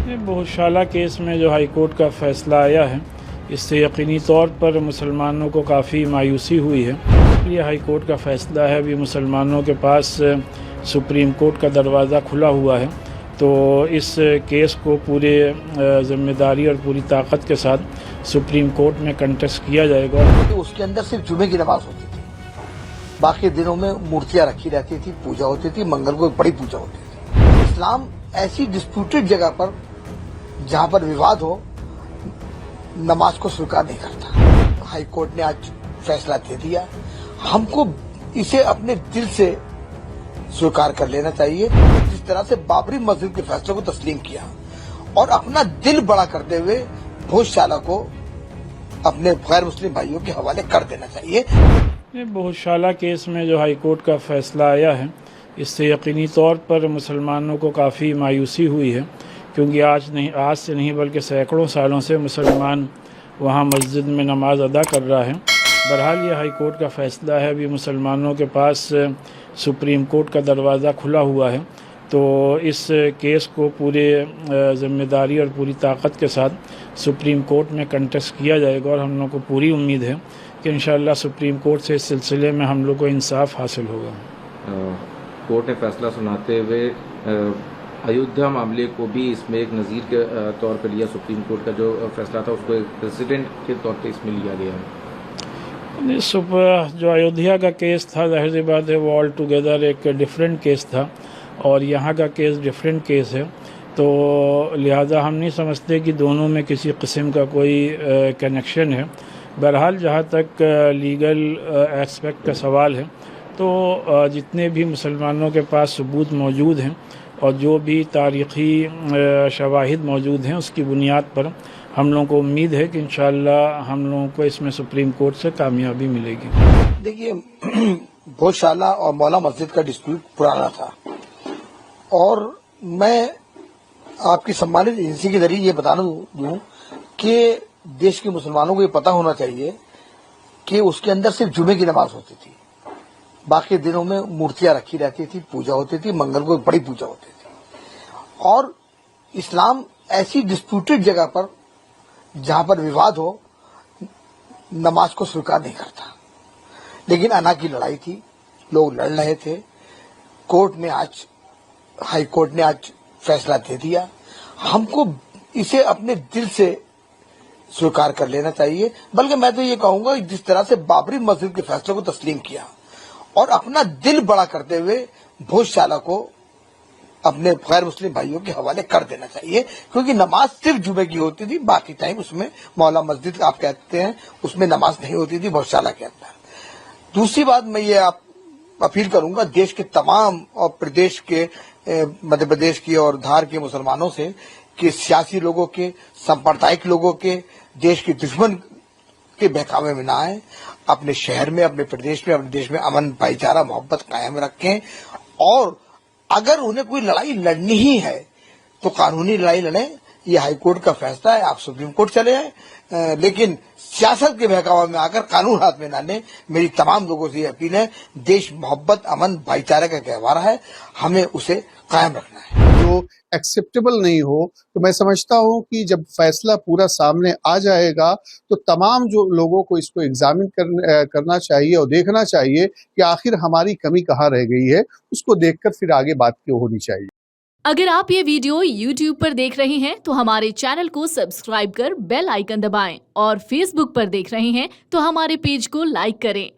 बहुशाला case में जो high court का फ़ैसला आया है, इससे यकीनी तौर पर मुसलमानों को काफ़ी मायूसी हुई है। ये हाई कोर्ट का फ़ैसला है, अभी मुसलमानों के पास सुप्रीम कोर्ट का दरवाज़ा खुला हुआ है, तो इस केस को पूरे ज़िम्मेदारी और पूरी ताकत के साथ सुप्रीम कोर्ट में कंटेस्ट किया जाएगा। तो उसके अंदर सिर्फ जुमे की नमाज होती थी, बाकी दिनों में मूर्तियां रखी रहती थी, पूजा होती थी, मंगल को एक बड़ी पूजा होती थी। इस्लाम ऐसी डिस्प्यूटेड जगह पर जहां पर विवाद हो, नमाज को स्वीकार नहीं करता। हाई कोर्ट ने आज फैसला दे दिया, हमको इसे अपने दिल से स्वीकार कर लेना चाहिए। जिस तरह से बाबरी मस्जिद के फैसले को तस्लीम किया और अपना दिल बड़ा करते हुए भोजशाला को अपने गैर मुस्लिम भाइयों के हवाले कर देना चाहिए। बहुशाला केस में जो हाई कोर्ट का फ़ैसला आया है, इससे यकीनी तौर पर मुसलमानों को काफ़ी मायूसी हुई है, क्योंकि आज से नहीं बल्कि सैकड़ों सालों से मुसलमान वहाँ मस्जिद में नमाज अदा कर रहा है। बहरहाल ये हाई कोर्ट का फ़ैसला है, अभी मुसलमानों के पास सुप्रीम कोर्ट का दरवाज़ा खुला हुआ है, तो इस केस को पूरे ज़िम्मेदारी और पूरी ताकत के साथ सुप्रीम कोर्ट में कंटेस्ट किया जाएगा और हम लोग को पूरी उम्मीद है कि इंशाअल्लाह सुप्रीम कोर्ट से इस सिलसिले में हम लोग को इंसाफ हासिल होगा। कोर्ट ने फैसला सुनाते हुए अयोध्या मामले को भी इसमें एक नज़ीर के तौर पर लिया। सुप्रीम कोर्ट का जो फैसला था उसको एक प्रेसिडेंट के तौर पर इसमें लिया गया है। जो अयोध्या का केस था, जाहिर सी बात है वो ऑल टुगेदर एक डिफरेंट केस था और यहाँ का केस डिफरेंट केस है, तो लिहाजा हम नहीं समझते कि दोनों में किसी किस्म का कोई कनेक्शन है। बहरहाल जहाँ तक लीगल एस्पेक्ट का सवाल है, तो जितने भी मुसलमानों के पास सबूत मौजूद हैं और जो भी तारीख़ी शवाहिद मौजूद हैं, उसकी बुनियाद पर हम लोगों को उम्मीद है कि इंशाअल्लाह हम लोगों को इसमें सुप्रीम कोर्ट से कामयाबी मिलेगी। देखिए, भोजशाला और मौला मस्जिद का डिस्प्यूट पुराना था और मैं आपकी सम्मानित एजेंसी के जरिए ये बताना दूं कि देश के मुसलमानों को ये पता होना चाहिए कि उसके अंदर सिर्फ जुमे की नमाज होती थी, बाकी दिनों में मूर्तियां रखी रहती थी, पूजा होती थी, मंगल को एक बड़ी पूजा होती थी। और इस्लाम ऐसी डिस्प्यूटेड जगह पर जहां पर विवाद हो, नमाज को स्वीकार नहीं करता। लेकिन अना की लड़ाई थी, लोग लड़ रहे थे, हाई कोर्ट ने आज फैसला दे दिया, हमको इसे अपने दिल से स्वीकार कर लेना चाहिए। बल्कि मैं तो ये कहूंगा, जिस तरह से बाबरी मस्जिद के फैसले को तस्लीम किया और अपना दिल बड़ा करते हुए भोजशाला को अपने गैर मुस्लिम भाइयों के हवाले कर देना चाहिए, क्योंकि नमाज सिर्फ जुमे की होती थी, बाकी टाइम उसमें मौला मस्जिद आप कहते हैं उसमें नमाज नहीं होती थी भोजशाला के अंदर। दूसरी बात मैं ये आप अपील करूंगा देश के तमाम और प्रदेश के मध्य प्रदेश की और धार के मुसलमानों से कि सियासी लोगों के, सांप्रदायिक लोगों के, देश के दुश्मन के बहकावे में ना आए, अपने शहर में, अपने प्रदेश में, अपने देश में अमन, भाईचारा, मोहब्बत कायम रखें। और अगर उन्हें कोई लड़ाई लड़नी ही है तो कानूनी लड़ाई लड़ें। ये हाई कोर्ट का फैसला है, आप सुप्रीम कोर्ट चले आए, लेकिन सियासत के बहकावे में आकर कानून हाथ में ना लें। मेरी तमाम लोगों से ये अपील है, देश मोहब्बत, अमन, भाईचारे का गहवारा है, हमें उसे कायम रखना है। जो एक्सेप्टेबल नहीं हो, तो मैं समझता हूं कि जब फैसला पूरा सामने आ जाएगा तो तमाम जो लोगों को इसको एग्जामिन करना चाहिए और देखना चाहिए कि आखिर हमारी कमी कहाँ रह गई है, उसको देखकर फिर आगे बात क्यों होनी चाहिए। अगर आप ये वीडियो YouTube पर देख रहे हैं तो हमारे चैनल को सब्सक्राइब कर बेल आइकन दबाएं और Facebook पर देख रहे हैं तो हमारे पेज को लाइक करें।